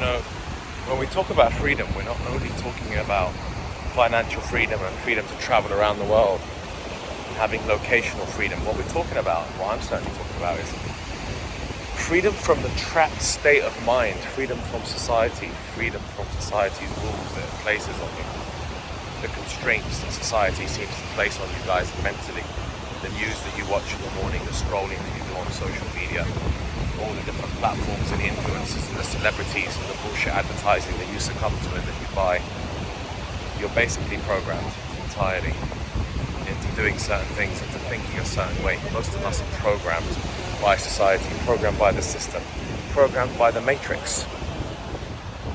know, when we talk about freedom, we're not only talking about financial freedom and freedom to travel around the world and having locational freedom. What we're talking about, what I'm certainly talking about, is freedom from the trapped state of mind, freedom from society, freedom from society's rules that it places on you, the constraints that society seems to place on you guys mentally, the news that you watch in the morning, the scrolling that you do on social media, all the different platforms and the influences and the celebrities and the bullshit advertising that you succumb to and that you buy. You're basically programmed entirely into doing certain things, into thinking a certain way. Most of us are programmed by society, programmed by the system, programmed by the Matrix.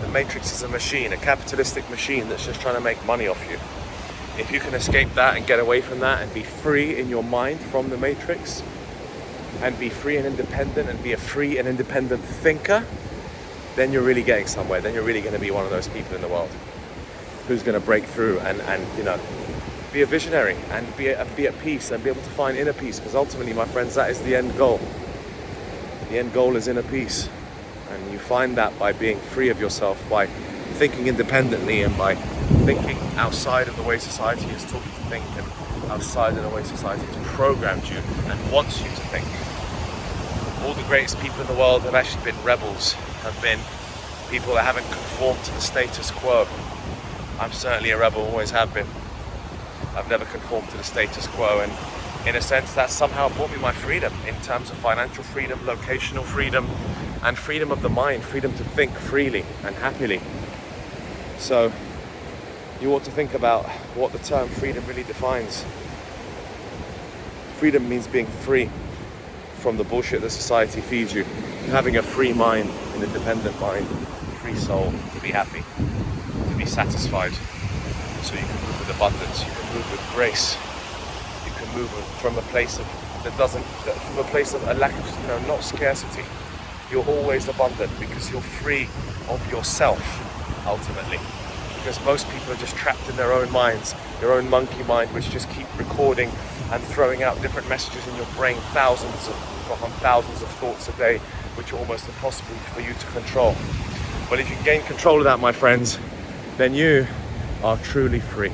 The Matrix is a machine, a capitalistic machine that's just trying to make money off you. If you can escape that and get away from that and be free in your mind from the Matrix, and be free and independent and be a free and independent thinker, then you're really getting somewhere. Then you're really going to be one of those people in the world who's going to break through and you know, be a visionary and be at peace and be able to find inner peace, because ultimately, my friends, that is the end goal. The end goal is inner peace, and you find that by being free of yourself, by thinking independently and by thinking outside of the way society is taught you to think and outside of the way society has programmed you and wants you to think. All the greatest people in the world have actually been rebels, have been people that haven't conformed to the status quo. I'm certainly a rebel, always have been. I've never conformed to the status quo, and in a sense that somehow brought me my freedom in terms of financial freedom, locational freedom, and freedom of the mind, freedom to think freely and happily. So you ought to think about what the term freedom really defines. Freedom means being free from the bullshit that society feeds you, having a free mind, an independent mind, a free soul, to be happy, to be satisfied, so you can move with abundance, you can move with grace, you can move from a place of from a place of a lack of, you know, not scarcity. You're always abundant because you're free of yourself, ultimately. Because most people are just trapped in their own minds, their own monkey mind, which just keep recording and throwing out different messages in your brain, thousands of thoughts a day, which are almost impossible for you to control. But if you can gain control of that, my friends, then you are truly free.